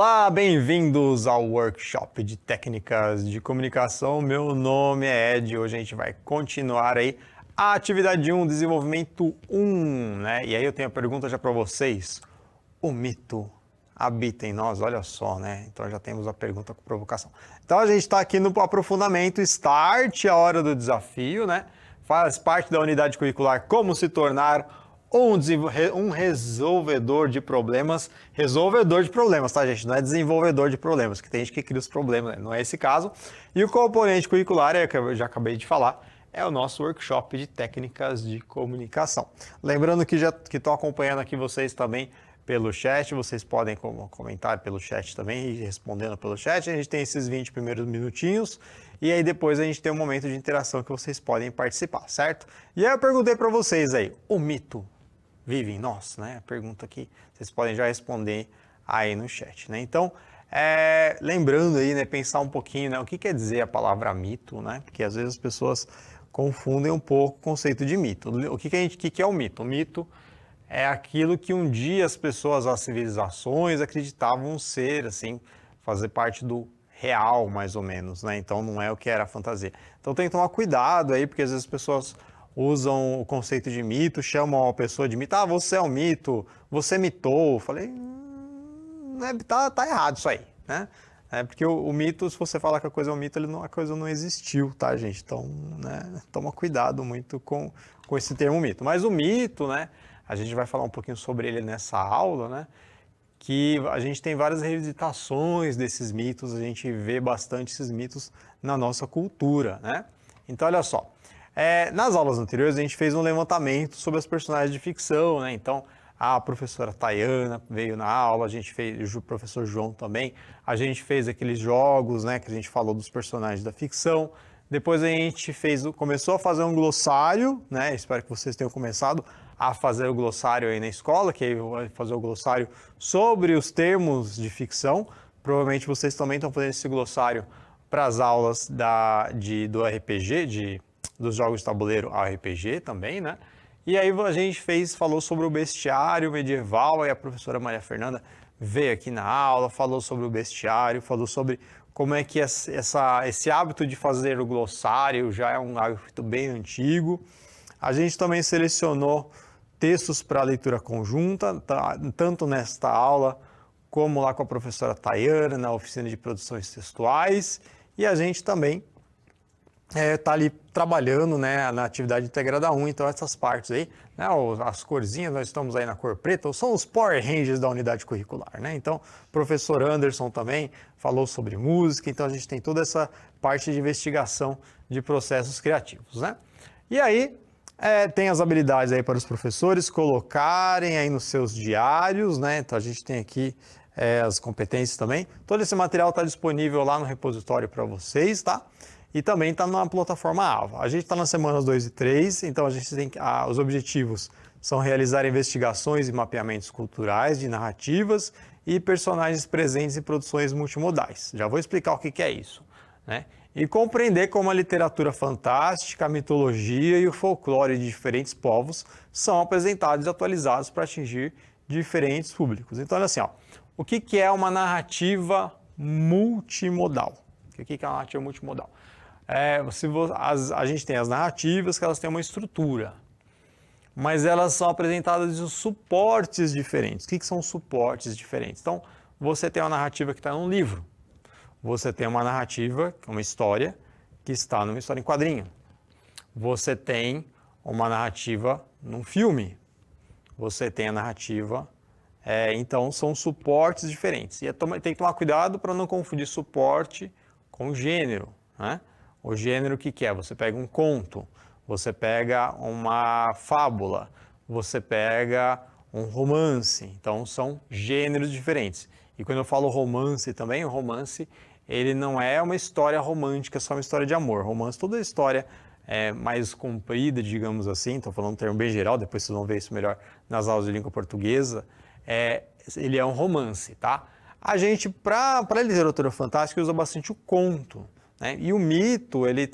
Olá, bem-vindos ao workshop de técnicas de comunicação. Meu nome é Ed. Hoje a gente vai continuar aí a atividade 1, desenvolvimento 1, né? E aí eu tenho a pergunta já para vocês. O mito habita em nós? Olha só, né? Então já temos a pergunta com provocação. Então a gente está aqui no aprofundamento, start, a hora do desafio, né? Faz parte da unidade curricular Como se tornar um resolvedor de problemas. Resolvedor de problemas, tá, gente? Não é desenvolvedor de problemas, que tem gente que cria os problemas, né? Não é esse caso. E o componente curricular, que eu já acabei de falar, é o nosso workshop de técnicas de comunicação. Lembrando que estão acompanhando aqui vocês também pelo chat, vocês podem comentar pelo chat também e respondendo pelo chat. A gente tem esses 20 primeiros minutinhos e aí depois a gente tem um momento de interação que vocês podem participar, certo? E aí eu perguntei para vocês aí, o mito vive em nós, né? Pergunta que vocês podem já responder aí no chat, né? Então, lembrando aí, né, pensar um pouquinho, né, o que quer dizer a palavra mito, né? Porque às vezes as pessoas confundem um pouco o conceito de mito. O que é o mito? O mito é aquilo que um dia as pessoas, as civilizações acreditavam ser, assim, fazer parte do real, mais ou menos, né? Então não é o que era a fantasia. Então tem que tomar cuidado aí, porque às vezes as pessoas usam o conceito de mito, chamam a pessoa de mito. Ah, você é um mito, você mitou. Falei, tá errado isso aí, né? Porque o mito, se você falar que a coisa é um mito, a coisa não existiu, tá, gente? Então, né, toma cuidado muito com esse termo mito. Mas o mito, né, a gente vai falar um pouquinho sobre ele nessa aula, né? Que a gente tem várias revisitações desses mitos, a gente vê bastante esses mitos na nossa cultura, né? Então, olha só. Nas aulas anteriores a gente fez um levantamento sobre as personagens de ficção, né? Então a professora Tayana veio na aula, a gente fez, o professor João também, a gente fez aqueles jogos, né, que a gente falou dos personagens da ficção. Depois a gente começou a fazer um glossário, né? Espero que vocês tenham começado a fazer o glossário aí na escola, que aí vai fazer o glossário sobre os termos de ficção. Provavelmente vocês também estão fazendo esse glossário para as aulas do RPG, dos jogos de tabuleiro RPG também, né? E aí a gente falou sobre o bestiário medieval, aí a professora Maria Fernanda veio aqui na aula, falou sobre o bestiário, falou sobre como é que esse hábito de fazer o glossário já é um hábito bem antigo. A gente também selecionou textos para leitura conjunta, tanto nesta aula como lá com a professora Tayana, na oficina de produções textuais, e a gente também está ali trabalhando, né, na atividade integrada 1, então essas partes aí, né, as corzinhas, nós estamos aí na cor preta, são os Power Rangers da unidade curricular, né? Então, o professor Anderson também falou sobre música, então a gente tem toda essa parte de investigação de processos criativos, né? E aí, tem as habilidades aí para os professores colocarem aí nos seus diários, né? Então a gente tem aqui as competências também. Todo esse material está disponível lá no repositório para vocês, tá? E também está na plataforma AVA. A gente está nas semanas 2 e 3, então a gente tem os objetivos são realizar investigações e mapeamentos culturais de narrativas e personagens presentes em produções multimodais. Já vou explicar o que é isso, né? E compreender como a literatura fantástica, a mitologia e o folclore de diferentes povos são apresentados e atualizados para atingir diferentes públicos. Então, olha assim, ó, o que é uma narrativa multimodal? O que é uma narrativa multimodal? A gente tem as narrativas que elas têm uma estrutura, mas elas são apresentadas em suportes diferentes. O que são suportes diferentes? Então, você tem uma narrativa que está num livro, você tem uma narrativa, uma história, que está numa história em quadrinho, você tem uma narrativa num filme, você tem a narrativa, então são suportes diferentes. E tem que tomar cuidado para não confundir suporte com gênero, né? O gênero, o que é? Você pega um conto, você pega uma fábula, você pega um romance. Então, são gêneros diferentes. E quando eu falo romance também, o romance, ele não é uma história romântica, só uma história de amor. Romance, toda a história mais comprida, digamos assim, estou falando um termo bem geral, depois vocês vão ver isso melhor nas aulas de língua portuguesa, ele é um romance, tá? A gente, para a literatura fantástica, usa bastante o conto, né? E o mito, ele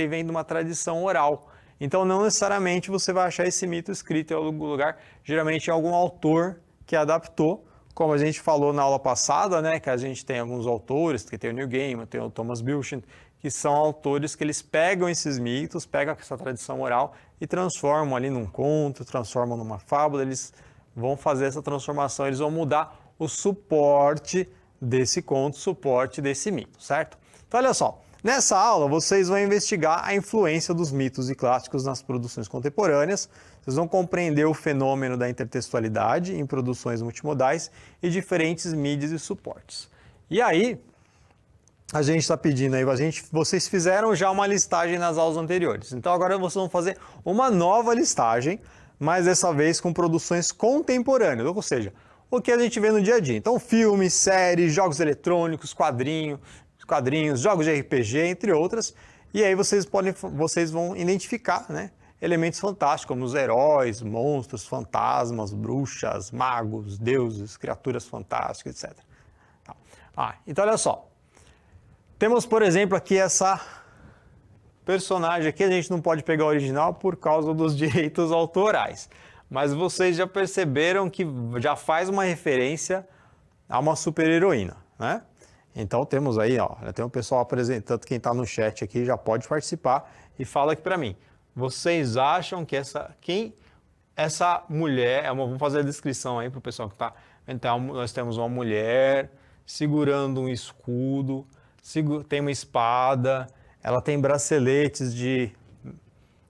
vem de uma tradição oral. Então, não necessariamente você vai achar esse mito escrito em algum lugar, geralmente é algum autor que adaptou como a gente falou na aula passada, né, que a gente tem alguns autores, que tem o Neil Gaiman, tem o Thomas Pynchon, que são autores que eles pegam esses mitos, pegam essa tradição oral e transformam ali num conto, transformam numa fábula, eles vão fazer essa transformação, eles vão mudar o suporte desse conto, suporte desse mito, certo? Então olha só, nessa aula vocês vão investigar a influência dos mitos e clássicos nas produções contemporâneas, vocês vão compreender o fenômeno da intertextualidade em produções multimodais e diferentes mídias e suportes. E aí, a gente está pedindo aí, vocês fizeram já uma listagem nas aulas anteriores, então agora vocês vão fazer uma nova listagem, mas dessa vez com produções contemporâneas, ou seja, o que a gente vê no dia a dia. Então, filmes, séries, jogos eletrônicos, quadrinhos, jogos de RPG, entre outras, e aí vocês vão identificar, né, elementos fantásticos, como os heróis, monstros, fantasmas, bruxas, magos, deuses, criaturas fantásticas, etc. Então olha só. Temos, por exemplo, aqui essa personagem aqui, a gente não pode pegar o original por causa dos direitos autorais. Mas vocês já perceberam que já faz uma referência a uma super-heroína, né? Então temos aí, ó, tem um pessoal apresentando, quem está no chat aqui já pode participar e fala aqui para mim. Vocês acham que essa mulher, vamos fazer a descrição aí para o pessoal que está. Então, nós temos uma mulher segurando um escudo, tem uma espada, ela tem braceletes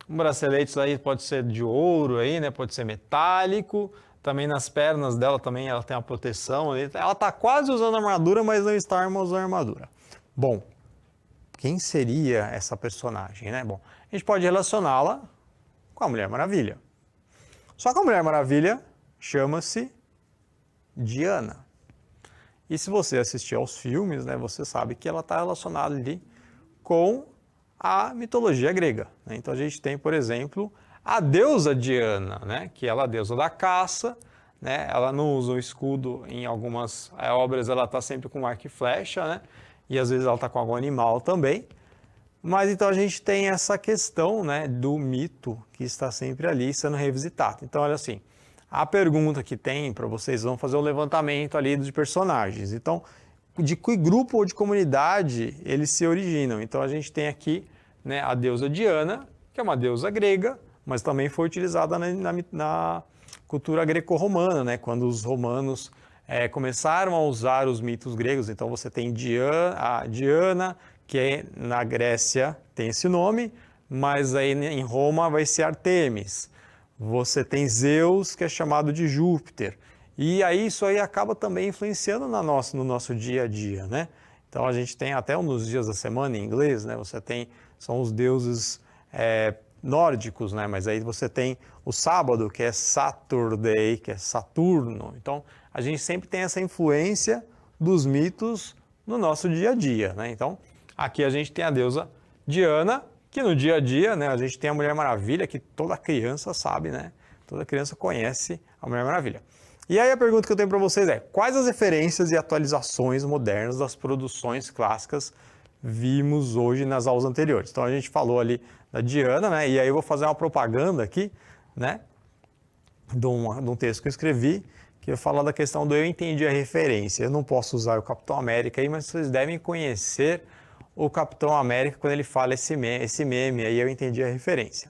braceletes aí pode ser de ouro aí, né? Pode ser metálico. Também nas pernas dela também ela tem uma proteção. Ela está quase usando armadura, mas não está usando armadura. Bom, quem seria essa personagem, né? Bom, a gente pode relacioná-la com a Mulher Maravilha. Só que a Mulher Maravilha chama-se Diana. E se você assistir aos filmes, né, você sabe que ela está relacionada ali com a mitologia grega, né? Então a gente tem, por exemplo, a deusa Diana, né, que ela é a deusa da caça, né? Ela não usa o escudo em algumas obras, ela está sempre com arco e flecha, né? E às vezes ela está com algum animal também. Mas então a gente tem essa questão, né, do mito que está sempre ali sendo revisitado. Então olha assim, a pergunta que tem para vocês, vão fazer um levantamento ali de personagens. Então, de que grupo ou de comunidade eles se originam. Então a gente tem aqui, né, a deusa Diana, que é uma deusa grega, mas também foi utilizada na cultura greco-romana, né, quando os romanos começaram a usar os mitos gregos. Então você tem a Diana, que na Grécia tem esse nome, mas aí em Roma vai ser Artemis. Você tem Zeus, que é chamado de Júpiter. E aí isso aí acaba também influenciando no nosso dia a dia, né? Então a gente tem até nos dias da semana em inglês, né? São os deuses nórdicos, né? Mas aí você tem o sábado, que é Saturday, que é Saturno. Então a gente sempre tem essa influência dos mitos no nosso dia a dia, né? Então aqui a gente tem a deusa Diana, que no dia a dia, né, a gente tem a Mulher Maravilha, que toda criança sabe, né? Toda criança conhece a Mulher Maravilha. E aí a pergunta que eu tenho para vocês é: quais as referências e atualizações modernas das produções clássicas vimos hoje nas aulas anteriores? Então a gente falou ali da Diana, né? E aí eu vou fazer uma propaganda aqui, né? De um texto que eu escrevi, que eu falo da questão do eu entendi a referência. Eu não posso usar o Capitão América aí, mas vocês devem conhecer o Capitão América quando ele fala esse meme, aí eu entendi a referência.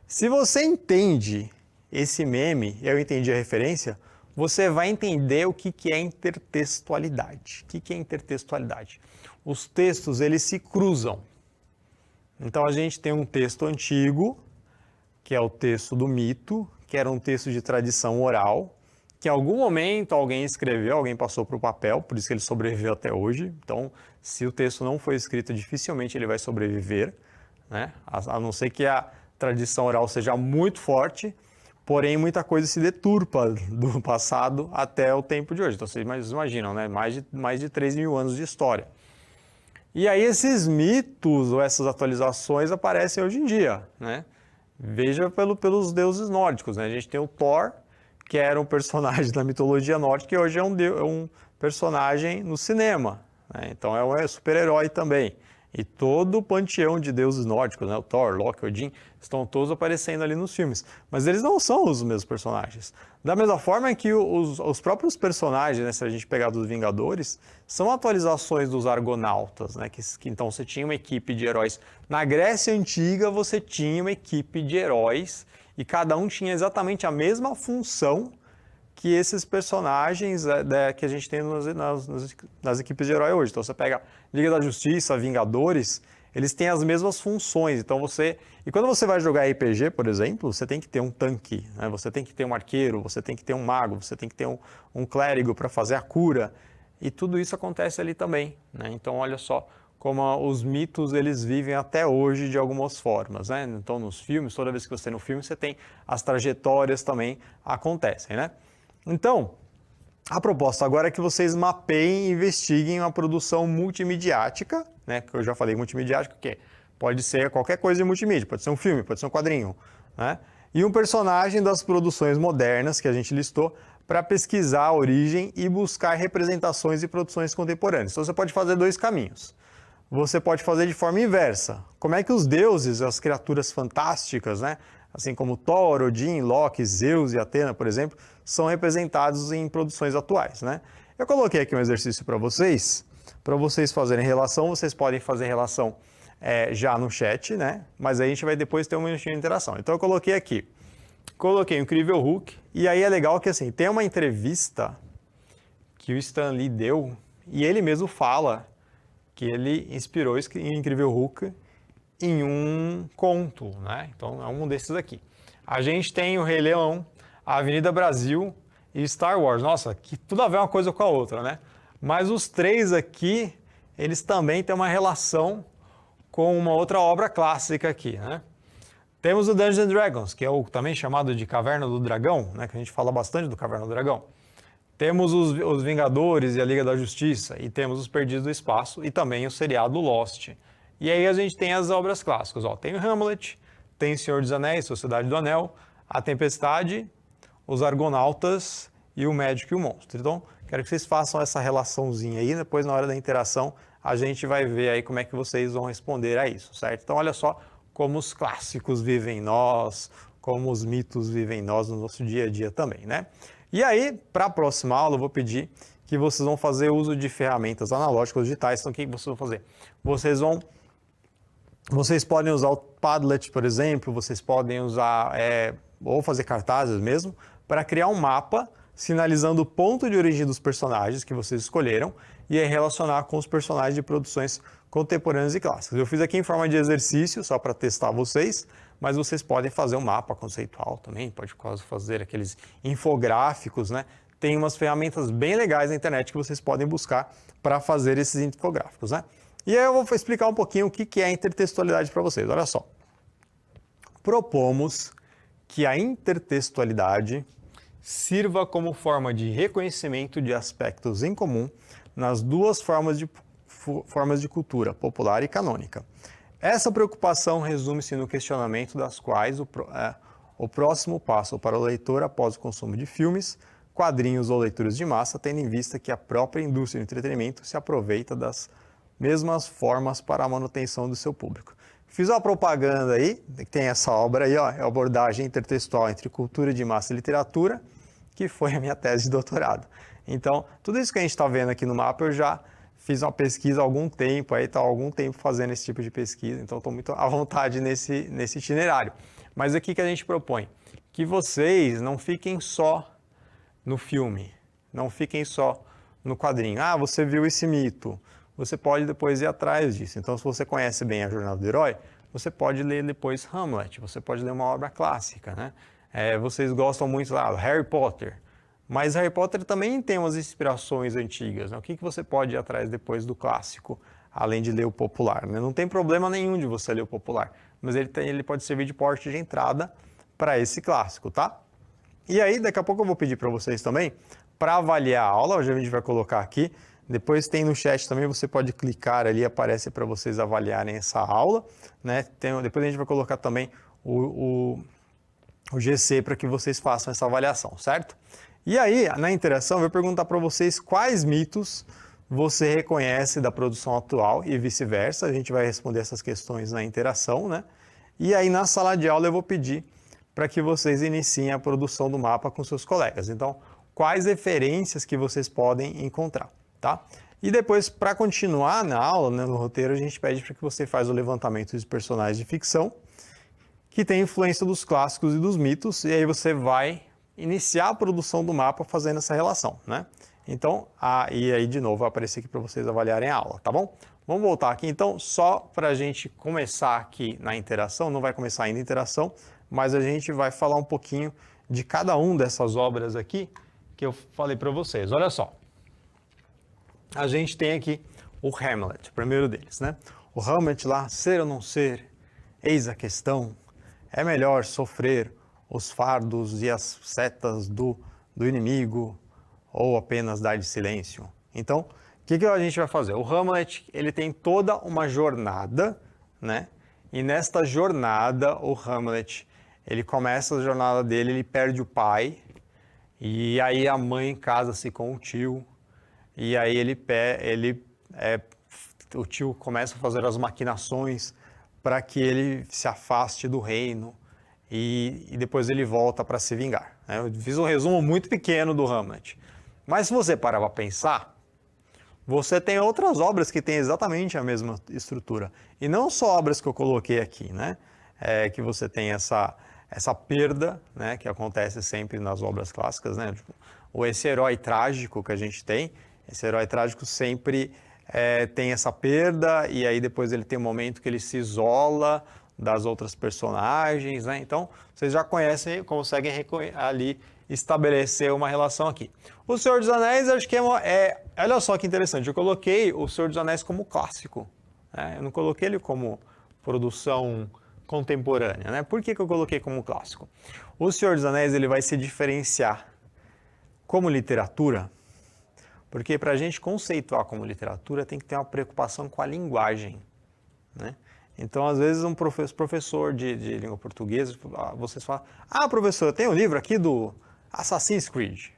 Se você entende esse meme, eu entendi a referência, você vai entender o que é intertextualidade. O que é intertextualidade? Os textos, eles se cruzam. Então a gente tem um texto antigo, que é o texto do mito, que era um texto de tradição oral, que em algum momento alguém escreveu, alguém passou para o papel, por isso que ele sobreviveu até hoje. Então, se o texto não foi escrito, dificilmente ele vai sobreviver, né? A não ser que a tradição oral seja muito forte, porém muita coisa se deturpa do passado até o tempo de hoje. Então, vocês imaginam, né? Mais de 3 mil anos de história. E aí esses mitos ou essas atualizações aparecem hoje em dia, né? Veja pelos deuses nórdicos, né? A gente tem o Thor, que era um personagem da mitologia nórdica, e hoje é um personagem no cinema, né? Então é um super-herói também. E todo o panteão de deuses nórdicos, né? O Thor, Loki, Odin, estão todos aparecendo ali nos filmes. Mas eles não são os mesmos personagens. Da mesma forma que os próprios personagens, né, se a gente pegar dos Vingadores, são atualizações dos Argonautas, né? Então você tinha uma equipe de heróis. Na Grécia Antiga você tinha uma equipe de heróis e cada um tinha exatamente a mesma função que esses personagens que a gente tem nas equipes de herói hoje. Então você pega Liga da Justiça, Vingadores, eles têm as mesmas funções. Então E quando você vai jogar RPG, por exemplo, você tem que ter um tanque, né? Você tem que ter um arqueiro, você tem que ter um mago, você tem que ter um clérigo para fazer a cura. E tudo isso acontece ali também, né? Então olha só como os mitos eles vivem até hoje de algumas formas, né? Então nos filmes, toda vez que você tem um filme, você tem as trajetórias também acontecem, né? Então, a proposta agora é que vocês mapeiem e investiguem uma produção multimediática, né? Que eu já falei multimediática, que pode ser qualquer coisa de multimídia, pode ser um filme, pode ser um quadrinho, né? E um personagem das produções modernas que a gente listou para pesquisar a origem e buscar representações e produções contemporâneas. Então você pode fazer dois caminhos. Você pode fazer de forma inversa. Como é que os deuses, as criaturas fantásticas, né? Assim como Thor, Odin, Loki, Zeus e Atena, por exemplo, são representados em produções atuais, né? Eu coloquei aqui um exercício para vocês fazerem relação. Vocês podem fazer relação já no chat, né? Mas aí a gente vai depois ter um minutinho de interação. Então eu coloquei aqui, coloquei o Incrível Hulk, e aí é legal que assim, tem uma entrevista que o Stan Lee deu, e ele mesmo fala que ele inspirou o Incrível Hulk em um conto, né? Então é um desses aqui. A gente tem o Rei Leão, a Avenida Brasil e Star Wars. Nossa, que tudo a ver uma coisa com a outra, né? Mas os três aqui, eles também têm uma relação com uma outra obra clássica aqui, né? Temos o Dungeons & Dragons, que é o também chamado de Caverna do Dragão, né? Que a gente fala bastante do Caverna do Dragão. Temos os Vingadores e a Liga da Justiça, e temos os Perdidos do Espaço, e também o seriado Lost. E aí a gente tem as obras clássicas, ó. Tem o Hamlet, tem o Senhor dos Anéis, Sociedade do Anel, a Tempestade, os Argonautas e o Médico e o Monstro. Então, quero que vocês façam essa relaçãozinha aí, depois na hora da interação a gente vai ver aí como é que vocês vão responder a isso, certo? Então, olha só como os clássicos vivem em nós, como os mitos vivem em nós no nosso dia a dia também, né? E aí, para a próxima aula, eu vou pedir que vocês vão fazer uso de ferramentas analógicas digitais. Então, o que vocês vão fazer? Vocês podem usar o Padlet, por exemplo, vocês podem usar, ou fazer cartazes mesmo, para criar um mapa sinalizando o ponto de origem dos personagens que vocês escolheram e aí relacionar com os personagens de produções contemporâneas e clássicas. Eu fiz aqui em forma de exercício, só para testar vocês, mas vocês podem fazer um mapa conceitual também, pode fazer aqueles infográficos, né? Tem umas ferramentas bem legais na internet que vocês podem buscar para fazer esses infográficos, né? E aí eu vou explicar um pouquinho o que é a intertextualidade para vocês. Olha só. Propomos que a intertextualidade sirva como forma de reconhecimento de aspectos em comum nas duas formas de cultura, popular e canônica. Essa preocupação resume-se no questionamento das quais o próximo passo para o leitor após o consumo de filmes, quadrinhos ou leituras de massa, tendo em vista que a própria indústria do entretenimento se aproveita das mesmas formas para a manutenção do seu público. Fiz uma propaganda aí, tem essa obra aí, ó, é a abordagem intertextual entre cultura de massa e literatura, que foi a minha tese de doutorado. Então, tudo isso que a gente está vendo aqui no mapa, eu já fiz uma pesquisa há algum tempo, aí está há algum tempo fazendo esse tipo de pesquisa, então estou muito à vontade nesse itinerário. Mas o que a gente propõe? Que vocês não fiquem só no filme, não fiquem só no quadrinho. Ah, você viu esse mito, você pode depois ir atrás disso. Então, se você conhece bem a jornada do herói, você pode ler depois Hamlet, você pode ler uma obra clássica, né? Vocês gostam muito lá do Harry Potter, mas Harry Potter também tem umas inspirações antigas, né? O que você pode ir atrás depois do clássico, além de ler o popular, né? Não tem problema nenhum de você ler o popular, mas ele pode servir de porta de entrada para esse clássico, tá? E aí, daqui a pouco eu vou pedir para vocês também, para avaliar a aula, hoje a gente vai colocar aqui, depois tem no chat também, você pode clicar ali, aparece para vocês avaliarem essa aula, né? Depois a gente vai colocar também o GC para que vocês façam essa avaliação, certo? E aí, na interação, eu vou perguntar para vocês quais mitos você reconhece da produção atual e vice-versa. A gente vai responder essas questões na interação, né? E aí na sala de aula eu vou pedir para que vocês iniciem a produção do mapa com seus colegas. Então, quais referências que vocês podem encontrar, tá? E depois, para continuar na aula, né, no roteiro, a gente pede para que você faça o levantamento de personagens de ficção que tem influência dos clássicos e dos mitos, e aí você vai iniciar a produção do mapa fazendo essa relação, né? Então, e aí de novo vai aparecer aqui para vocês avaliarem a aula, tá bom? Vamos voltar aqui então, só para a gente começar aqui na interação, não vai começar ainda a interação, mas a gente vai falar um pouquinho de cada um dessas obras aqui que eu falei para vocês. Olha só, a gente tem aqui o Hamlet, o primeiro deles, né? O Hamlet lá, ser ou não ser, eis a questão, é melhor sofrer os fardos e as setas do inimigo ou apenas dar de silêncio. Então, o que a gente vai fazer? O Hamlet, ele tem toda uma jornada, né? E nesta jornada, o Hamlet, ele começa a jornada dele, ele perde o pai, e aí a mãe casa-se com o tio, e aí o tio começa a fazer as maquinações para que ele se afaste do reino, e depois ele volta para se vingar, né? Eu fiz um resumo muito pequeno do Hamlet. Mas se você parar para pensar, você tem outras obras que têm exatamente a mesma estrutura. E não só obras que eu coloquei aqui, né? Que você tem essa perda, né? Que acontece sempre nas obras clássicas, né? Tipo, esse herói trágico que a gente tem, esse herói trágico sempre tem essa perda, e aí depois ele tem um momento que ele se isola das outras personagens, né? Então, vocês já conhecem, conseguem ali estabelecer uma relação aqui. O Senhor dos Anéis, acho que olha só que interessante, eu coloquei o Senhor dos Anéis como clássico, né? Eu não coloquei ele como produção contemporânea, né? Por que eu coloquei como clássico? O Senhor dos Anéis, ele vai se diferenciar como literatura, porque para a gente conceituar como literatura tem que ter uma preocupação com a linguagem, né? Então, às vezes, um professor de língua portuguesa, vocês falam, professor, eu tenho um livro aqui do Assassin's Creed.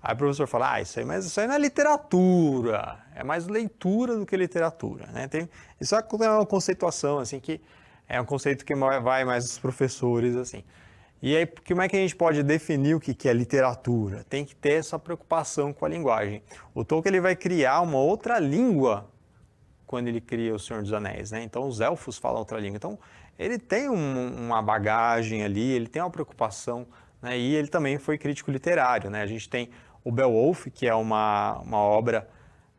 Aí o professor fala, mas isso aí não é literatura, é mais leitura do que literatura, né? Isso é uma conceituação, assim, que é um conceito que vai mais dos professores, assim. E aí, como é que a gente pode definir o que é literatura? Tem que ter essa preocupação com a linguagem. O Tolkien, ele vai criar uma outra língua quando ele cria o Senhor dos Anéis, né? Então, os elfos falam outra língua. Então, ele tem uma bagagem ali, ele tem uma preocupação, né? E ele também foi crítico literário, né? A gente tem o Beowulf, que é uma obra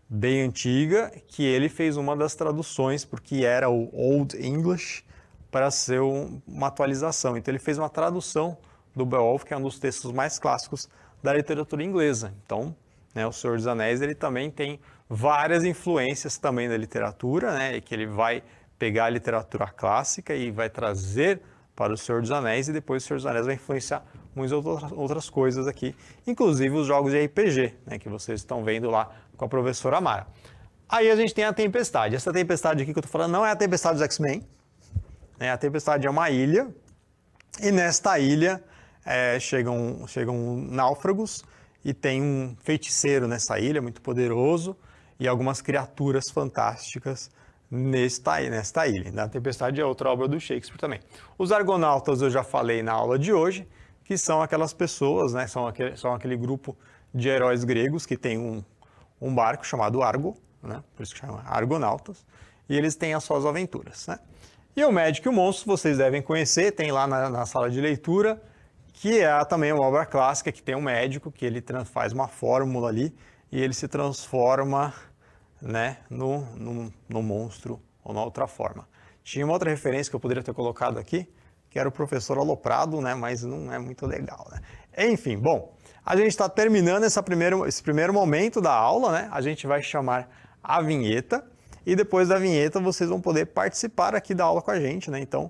bem antiga, que ele fez uma das traduções, porque era o Old English, para ser uma atualização. Então, ele fez uma tradução do Beowulf, que é um dos textos mais clássicos da literatura inglesa. Então, né, o Senhor dos Anéis, ele também tem várias influências também da literatura, né, que ele vai pegar a literatura clássica e vai trazer para o Senhor dos Anéis, e depois o Senhor dos Anéis vai influenciar muitas outras coisas aqui, inclusive os jogos de RPG, né, que vocês estão vendo lá com a professora Mara. Aí a gente tem a Tempestade. Essa Tempestade aqui que eu estou falando não é a Tempestade dos X-Men, né? A Tempestade é uma ilha, e nesta ilha chegam náufragos, e tem um feiticeiro nessa ilha, muito poderoso, e algumas criaturas fantásticas nesta ilha. A Tempestade é outra obra do Shakespeare também. Os Argonautas eu já falei na aula de hoje, que são aquelas pessoas, né, são aquele grupo de heróis gregos que tem um barco chamado Argo, né, por isso que chama Argonautas, e eles têm as suas aventuras, né? E o Médico e o Monstro vocês devem conhecer, tem lá na sala de leitura, que é também uma obra clássica, que tem um médico que ele faz uma fórmula ali e ele se transforma, né, no monstro ou na outra forma. Tinha uma outra referência que eu poderia ter colocado aqui, que era o Professor Aloprado, né, mas não é muito legal, né? Enfim, bom, a gente está terminando esse primeiro momento da aula, né? A gente vai chamar a vinheta, e depois da vinheta vocês vão poder participar aqui da aula com a gente, né? Então,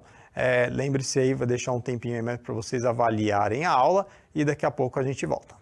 lembre-se aí, vai deixar um tempinho aí para vocês avaliarem a aula, e daqui a pouco a gente volta.